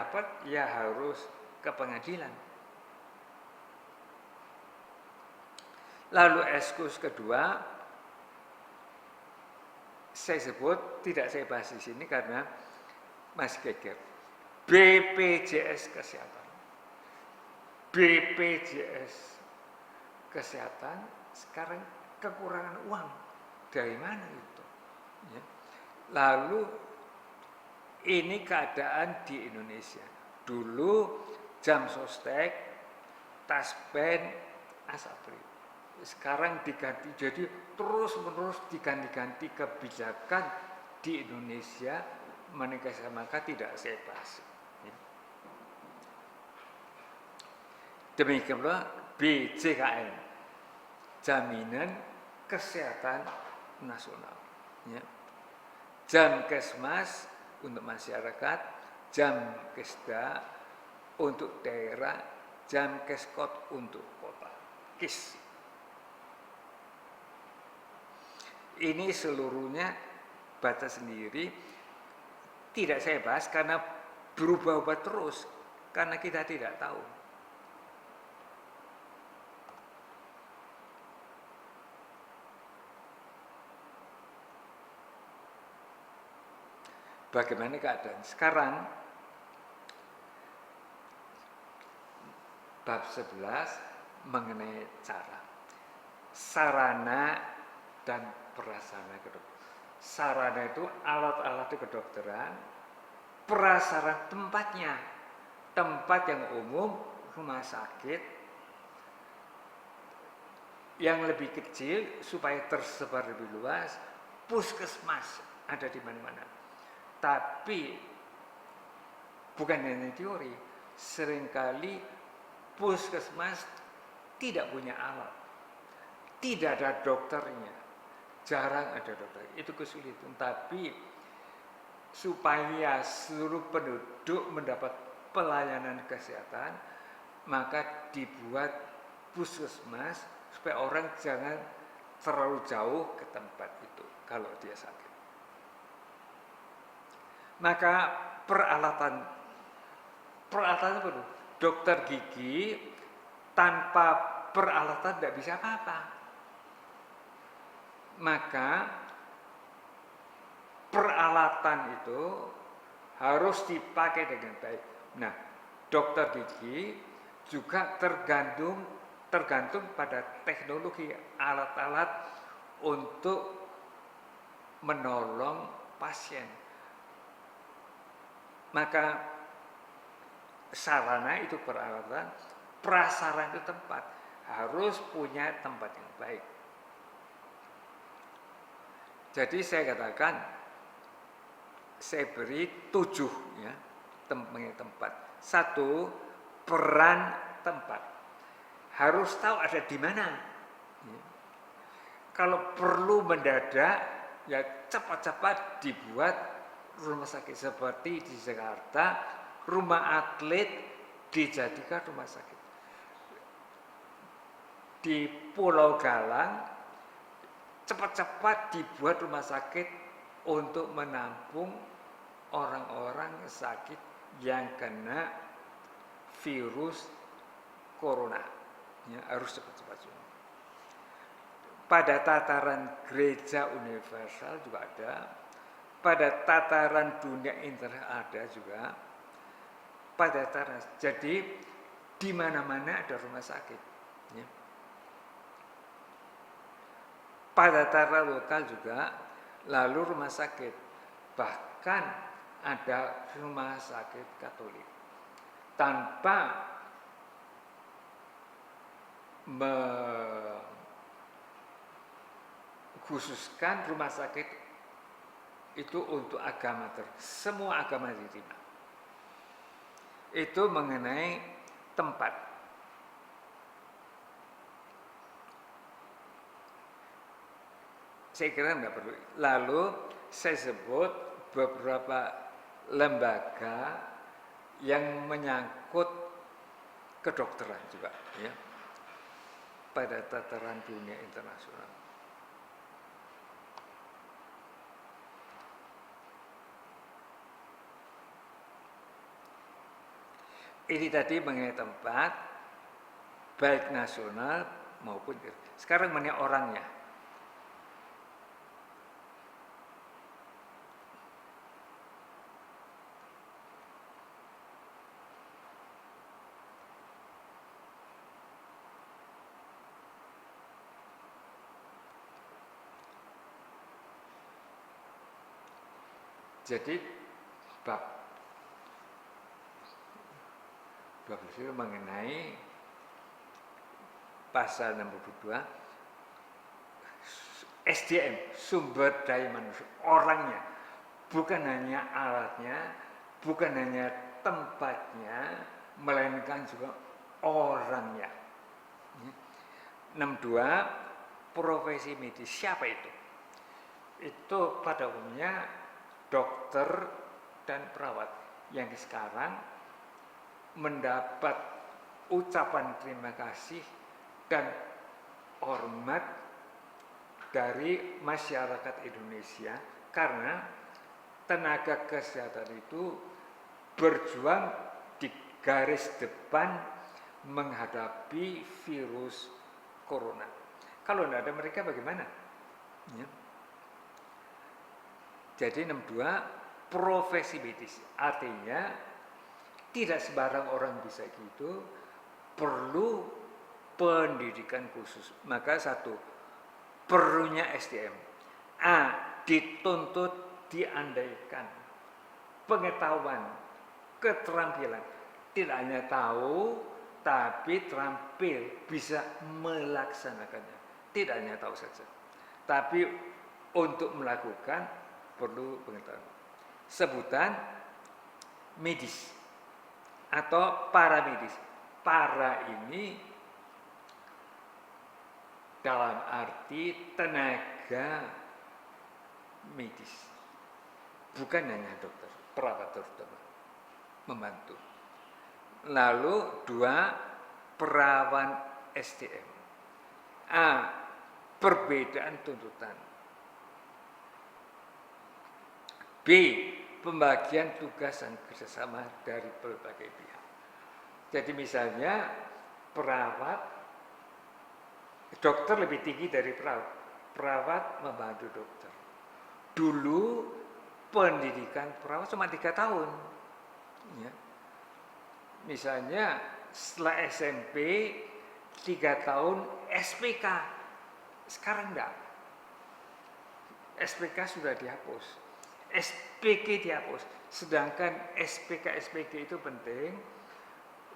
dapat ya harus ke pengadilan. Lalu ekskus kedua, saya sebut, tidak saya bahas di sini karena masih geger. BPJS Kesehatan. BPJS Kesehatan sekarang kekurangan uang. Dari mana itu? Ya. Lalu ini keadaan di Indonesia. Dulu jam sostek, taspen, asapri. Sekarang diganti, jadi terus-menerus diganti-ganti kebijakan di Indonesia, maka tidak saya bahas. Demikian pula BJKN, Jaminan Kesehatan Nasional. Ya. Jamkesmas untuk masyarakat, Jamkesda untuk daerah, Jamkeskot untuk kota. KIS. Ini seluruhnya batas sendiri, tidak saya bahas karena berubah-ubah terus, karena kita tidak tahu. Bagaimana keadaan sekarang? Bab 11 mengenai cara, sarana dan prasarana kedokteran. Sarana itu alat-alat kedokteran, prasarana tempatnya, tempat yang umum, rumah sakit, yang lebih kecil supaya tersebar lebih luas, puskesmas ada di mana-mana. Tapi bukan hanya teori, seringkali puskesmas tidak punya alat, tidak ada dokternya, jarang ada dokter, itu kesulitan. Tapi supaya seluruh penduduk mendapat pelayanan kesehatan, maka dibuat puskesmas supaya orang jangan terlalu jauh ke tempat itu kalau dia sakit. Maka peralatan perlu. Dokter gigi tanpa peralatan tidak bisa apa-apa. Maka peralatan itu harus dipakai dengan baik. Nah, dokter gigi juga tergantung pada teknologi alat-alat untuk menolong pasien. Maka sarana itu peralatan, prasarana itu tempat, harus punya tempat yang baik. Jadi saya katakan, saya beri 7 ya, tempat. 1, peran tempat. Harus tahu ada di mana. Ya. Kalau perlu mendadak, ya cepat-cepat dibuat rumah sakit seperti di Jakarta, rumah atlet dijadikan rumah sakit. Di Pulau Galang cepat-cepat dibuat rumah sakit untuk menampung orang-orang sakit yang kena virus corona. Ya, harus cepat-cepat. Pada tataran gereja universal juga ada. Pada tataran dunia internasional ada juga. Pada tataran, jadi di mana-mana ada rumah sakit. Ya. Pada tataran lokal juga, lalu rumah sakit. Bahkan ada rumah sakit Katolik. Tanpa mengkhususkan rumah sakit itu untuk agama semua agama diterima. Itu mengenai tempat. Saya kira nggak perlu. Lalu saya sebut beberapa lembaga yang menyangkut kedokteran juga, ya, pada tataran dunia internasional. Ini tadi mengenai tempat, baik nasional maupun sekarang mengenai orangnya. Jadi bab 12 itu mengenai pasal 62 SDM, sumber daya manusia, orangnya, bukan hanya alatnya, bukan hanya tempatnya, melainkan juga orangnya. 62 profesi medis, siapa itu? Itu pada umumnya dokter dan perawat yang sekarang mendapat ucapan terima kasih dan hormat dari masyarakat Indonesia karena tenaga kesehatan itu berjuang di garis depan menghadapi virus corona. Kalau tidak ada mereka bagaimana? Ya. Jadi 62 profesi medis, artinya tidak sembarang orang bisa gitu, perlu pendidikan khusus. Maka satu, perlunya SDM. Dituntut diandaikan pengetahuan, keterampilan. Tidak hanya tahu, tapi terampil, bisa melaksanakannya. Tidak hanya tahu saja, tapi untuk melakukan perlu pengetahuan. Sebutan medis atau paramedis. Para ini dalam arti tenaga medis, bukan hanya dokter, perawat terutama membantu. Lalu 2, perawan SDM. Perbedaan tuntutan. B, pembagian tugas dan kerjasama dari berbagai pihak. Jadi misalnya perawat, dokter lebih tinggi dari perawat. Perawat membantu dokter. Dulu pendidikan perawat cuma 3 tahun. Ya. Misalnya setelah SMP 3 tahun SPK. Sekarang enggak. SPK sudah dihapus. SPK dihapus, sedangkan SPK itu penting,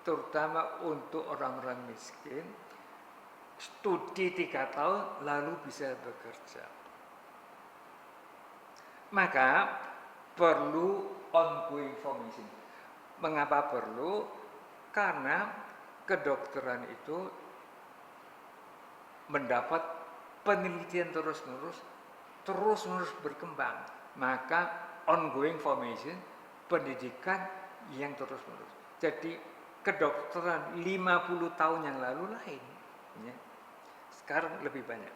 terutama untuk orang-orang miskin, studi 3 tahun lalu bisa bekerja. Maka perlu ongoing formation. Mengapa perlu? Karena kedokteran itu mendapat penelitian terus-menerus berkembang. Maka ongoing formation, pendidikan yang terus-menerus. Jadi kedokteran 50 tahun yang lalu lain, ya. Sekarang lebih banyak.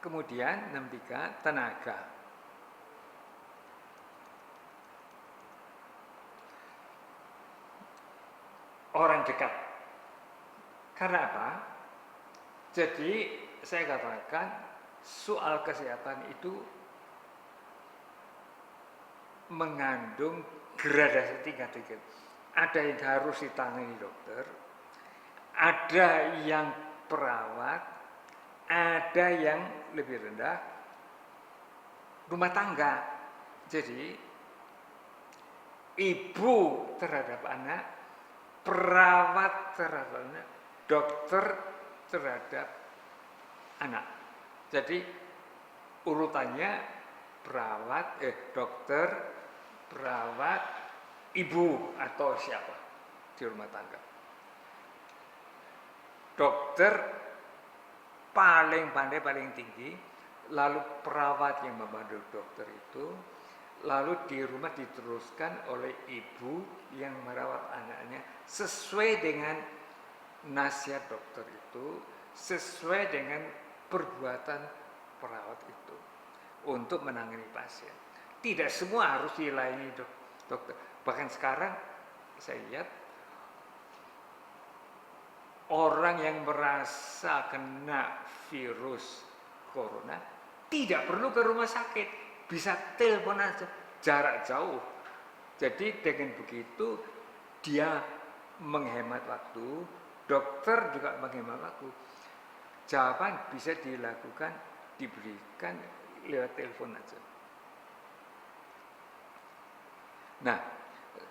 Kemudian 63, tenaga. Orang dekat. Karena apa? Jadi saya katakan soal kesehatan itu mengandung gradasi tingkat-tingkat. Ada yang harus ditangani dokter, ada yang perawat, ada yang lebih rendah rumah tangga. Jadi ibu terhadap anak, perawat terhadap anak, dokter terhadap anak. Jadi urutannya dokter, perawat, ibu atau siapa di rumah tangga. Dokter paling pandai, paling tinggi, lalu perawat yang membantu dokter itu, lalu di rumah diteruskan oleh ibu yang merawat anaknya sesuai dengan nasihat dokter itu, sesuai dengan perbuatan perawat itu untuk menangani pasien. Tidak semua harus dilayani dokter. Bahkan sekarang saya lihat orang yang merasa kena virus corona tidak perlu ke rumah sakit, bisa telepon aja jarak jauh. Jadi dengan begitu dia menghemat waktu, dokter juga menghemat waktu. Jawaban bisa dilakukan, diberikan lewat telepon aja. Nah,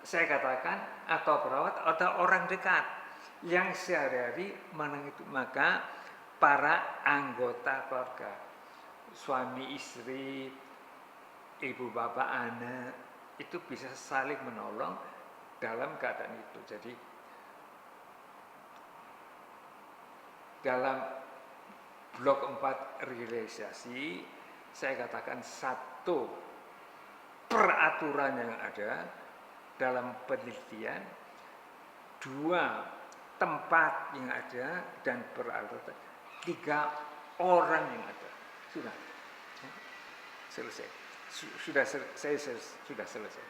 saya katakan atau perawat atau orang dekat yang sehari-hari menang itu, maka para anggota keluarga, suami istri, ibu bapak anak, itu bisa saling menolong dalam keadaan itu. Jadi dalam blok 4 realisasi saya katakan satu, peraturan yang ada dalam penelitian, dua, tempat yang ada dan peralatan, tiga, orang yang ada. Sudah selesai. Sudah selesai.